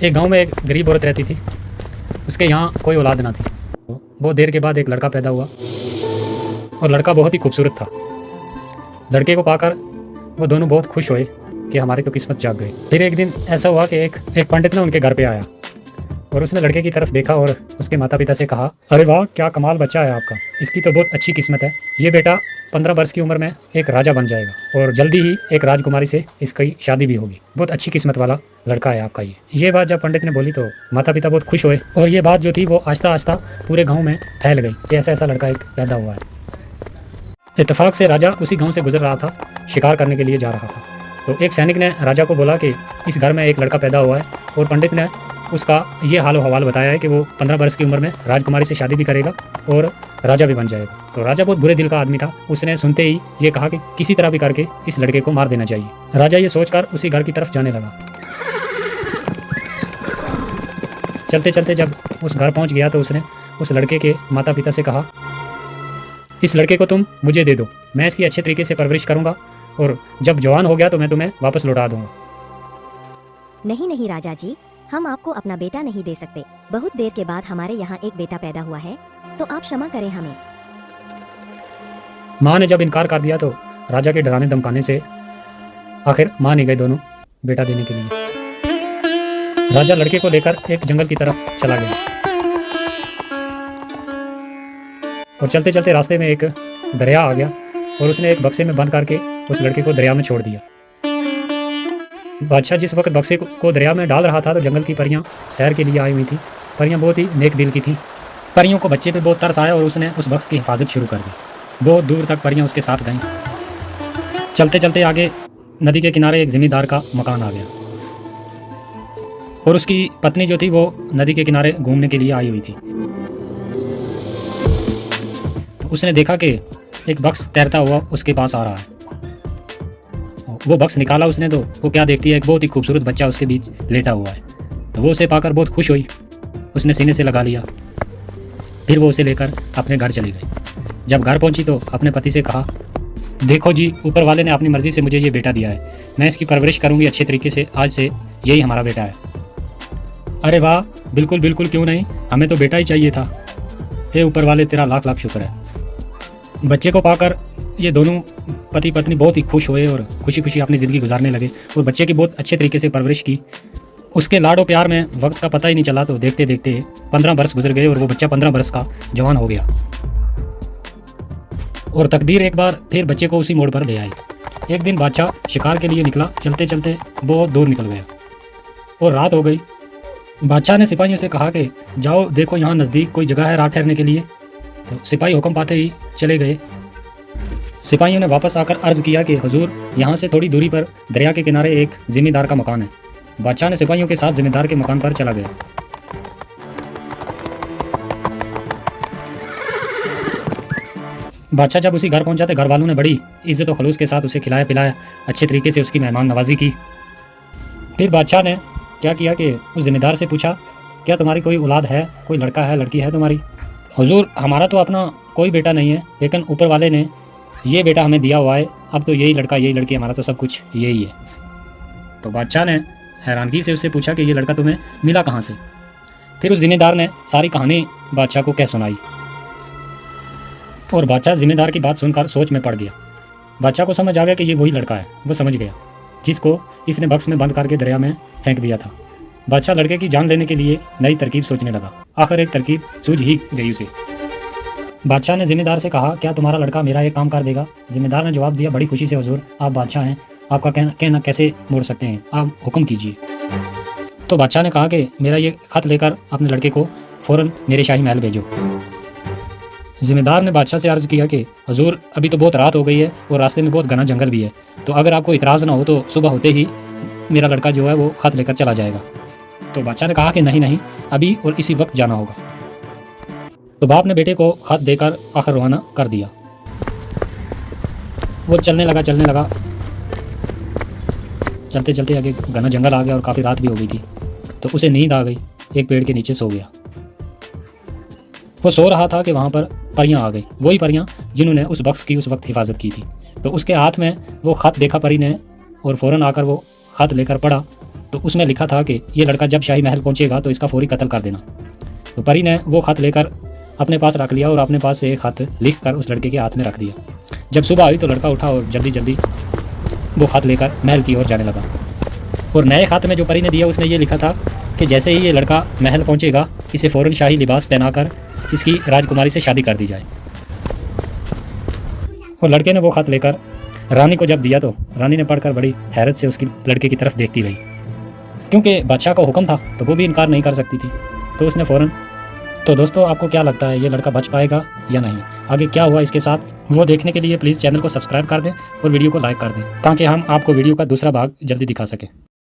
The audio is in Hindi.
एक गांव में एक गरीब औरत रहती थी। उसके यहाँ कोई औलाद ना थी। बहुत देर के बाद एक लड़का पैदा हुआ और लड़का बहुत ही खूबसूरत था। लड़के को पाकर वो दोनों बहुत खुश हुए कि हमारी तो किस्मत जाग गई। फिर एक दिन ऐसा हुआ कि एक पंडित ने उनके घर पे आया और उसने लड़के की तरफ देखा और उसके माता पिता से कहा, अरे वाह, क्या कमाल बच्चा है आपका, इसकी तो बहुत अच्छी किस्मत है। ये बेटा 15 वर्ष की उम्र में एक राजा बन जाएगा और जल्दी ही एक राजकुमारी से इसकी शादी भी होगी। बहुत अच्छी किस्मत वाला लड़का है आपका ये बात जब पंडित ने बोली तो माता पिता बहुत खुश हुए और ये बात जो थी वो आहिस्ता आहिस्ता पूरे गाँव में फैल गई कि ऐसा ऐसा लड़का एक पैदा हुआ है। इत्तेफाक से राजा उसी गाँव से गुजर रहा था, शिकार करने के लिए जा रहा था। तो एक सैनिक ने राजा को बोला कि इस घर में एक लड़का पैदा हुआ है और पंडित ने उसका ये हालो हवाल बताया है कि वो 15 वर्ष की उम्र में राजकुमारी से शादी भी करेगा और राजा भी बन जाएगा। तो राजा बहुत बुरे दिल का आदमी था। उसने सुनते ही ये कहा कि किसी तरह भी करके इस लड़के को मार देना चाहिए। राजा ये सोचकर उसी घर की तरफ जाने लगा। चलते चलते जब उस घर पहुंच गया तो उसने उस लड़के के माता पिता से कहा, इस लड़के को तुम मुझे दे दो, मैं इसकी अच्छे तरीके से परवरिश करूंगा और जब जवान हो गया तो मैं तुम्हें वापस लौटा दूंगा। नहीं नहीं राजा जी, हम आपको अपना बेटा नहीं दे सकते। बहुत देर के बाद हमारे यहाँ एक बेटा पैदा हुआ है, तो आप क्षमा करें हमें। माँ ने जब इनकार कर दिया तो राजा के डराने धमकाने से आखिर मान ही गए दोनों बेटा देने के लिए। राजा लड़के को लेकर एक जंगल की तरफ चला गया और चलते चलते रास्ते में एक दरिया आ गया और उसने एक बक्से में बंद करके उस लड़के को दरिया में छोड़ दिया। बादशाह जिस वक्त बक्से को दरिया में डाल रहा था तो जंगल की परियां सैर के लिए आई हुई थी। परियां बहुत ही नेक दिल की थीं। परियों को बच्चे पे बहुत तरस आया और उसने उस बक्स की हिफाजत शुरू कर दी। बहुत दूर तक परियां उसके साथ गईं। चलते चलते आगे नदी के किनारे एक जमींदार का मकान आ गया और उसकी पत्नी जो थी वो नदी के किनारे घूमने के लिए आई हुई थी। तो उसने देखा कि एक बक्स तैरता हुआ उसके पास आ रहा है। वो बक्स निकाला उसने तो वो क्या देखती है, एक बहुत ही खूबसूरत बच्चा उसके बीच लेटा हुआ है। तो वो उसे पाकर बहुत खुश हुई, उसने सीने से लगा लिया। फिर वो उसे लेकर अपने घर चली गई। जब घर पहुंची तो अपने पति से कहा, देखो जी, ऊपर वाले ने अपनी मर्जी से मुझे ये बेटा दिया है, मैं इसकी परवरिश करूंगी अच्छे तरीके से, आज से यही हमारा बेटा है। अरे वाह, बिल्कुल बिल्कुल, क्यों नहीं, हमें तो बेटा ही चाहिए था। हे ऊपर वाले, तेरा लाख लाख शुक्र है। बच्चे को पाकर ये दोनों पति पत्नी बहुत ही खुश हुए और खुशी खुशी अपनी ज़िंदगी गुजारने लगे और बच्चे की बहुत अच्छे तरीके से परवरिश की। उसके लाडो प्यार में वक्त का पता ही नहीं चला। तो देखते देखते 15 वर्ष गुजर गए और वो बच्चा 15 वर्ष का जवान हो गया और तकदीर एक बार फिर बच्चे को उसी मोड़ पर ले आई। एक दिन बादशाह शिकार के लिए निकला, चलते चलते बहुत दूर निकल गया और रात हो गई। बादशाह ने सिपाहियों से कहा कि जाओ देखो, यहाँ नज़दीक कोई जगह है रात ठहरने के लिए। तो सिपाही हुक्म पाते ही चले गए। सिपाहियों ने वापस आकर अर्ज किया कि हुजूर, यहाँ से थोड़ी दूरी पर दरिया के किनारे एक जिम्मेदार का मकान है। बादशाह ने सिपाहियों के साथ जिम्मेदार के मकान पर चला गया। बादशाह जब उसी घर पहुंचा तो घर वालों ने बड़ी इज्जत और खलूस के साथ उसे खिलाया पिलाया, अच्छे तरीके से उसकी मेहमान नवाजी की। फिर बादशाह ने क्या किया कि उस जिम्मेदार से पूछा, क्या तुम्हारी कोई औलाद है, कोई लड़का है, लड़की है तुम्हारी? हुजूर, हमारा तो अपना कोई बेटा नहीं है, लेकिन ऊपर वाले ने ये बेटा हमें दिया हुआ है, अब तो यही लड़का यही लड़की, हमारा तो सब कुछ यही है। तो बादशाह ने हैरानगी से उससे पूछा कि ये लड़का तुम्हें मिला कहाँ से? फिर उस जिम्मेदार ने सारी कहानी बादशाह को कह सुनाई और बादशाह जिम्मेदार की बात सुनकर सोच में पड़ गया। बादशाह को समझ आ गया कि ये वही लड़का है। वो समझ गया जिसको इसने बक्स में बंद करके दरिया में फेंक दिया था। बादशाह लड़के की जान लेने के लिए नई तरकीब सोचने लगा। आखिर एक तरकीब सूझ ही गई उसे। बादशाह ने जिम्मेदार से कहा, क्या तुम्हारा लड़का मेरा एक काम कर देगा? जिम्मेदार ने जवाब दिया, बड़ी खुशी से हुजूर, आप बादशाह हैं, आपका कहना कैसे मोड़ सकते हैं, आप हुक्म कीजिए। तो बादशाह ने कहा कि मेरा ये खत लेकर अपने लड़के को फ़ौरन मेरे शाही महल भेजो। जिम्मेदार ने बादशाह से अर्ज़ किया कि हुजूर, अभी तो बहुत रात हो गई है और रास्ते में बहुत घना जंगल भी है, तो अगर आपको इतराज़ ना हो तो सुबह होते ही मेरा लड़का जो है वो खत लेकर चला जाएगा। तो बादशाह ने कहा कि नहीं नहीं, अभी और इसी वक्त जाना होगा। तो बाप ने बेटे को खत देकर आखिर रवाना कर दिया। वो चलने लगा चलते चलते आगे घना जंगल आ गया और काफ़ी रात भी हो गई थी। तो उसे नींद आ गई, एक पेड़ के नीचे सो गया। वो सो रहा था कि वहाँ पर परियां आ गई, वही परियां जिन्होंने उस बक्स की उस वक्त हिफाजत की थी। तो उसके हाथ में वो खत देखा परी ने और फ़ौरन आकर वो खत लेकर पढ़ा तो उसमें लिखा था कि ये लड़का जब शाही महल पहुंचेगा तो इसका फौरी कत्ल कर देना। तो परी ने वो खत लेकर अपने पास रख लिया और अपने पास से एक खत लिख कर उस लड़के के हाथ में रख दिया। जब सुबह आई तो लड़का उठा और जल्दी जल्दी वो खत लेकर महल की ओर जाने लगा। और नए खत में जो परी ने दिया उसमें ये लिखा था कि जैसे ही ये लड़का महल पहुंचेगा इसे फ़ौरन शाही लिबास पहनाकर इसकी राजकुमारी से शादी कर दी जाए। और लड़के ने वो खत लेकर रानी को जब दिया तो रानी ने पढ़कर बड़ी हैरत से उसकी लड़के की तरफ देखती रही, क्योंकि बादशाह का हुक्म था तो वो भी इनकार नहीं कर सकती थी। तो उसने फ़ौरन। तो दोस्तों आपको क्या लगता है ये लड़का बच पाएगा या नहीं, आगे क्या हुआ इसके साथ, वो देखने के लिए प्लीज़ चैनल को सब्सक्राइब कर दें और वीडियो को लाइक कर दें ताकि हम आपको वीडियो का दूसरा भाग जल्दी दिखा सकें।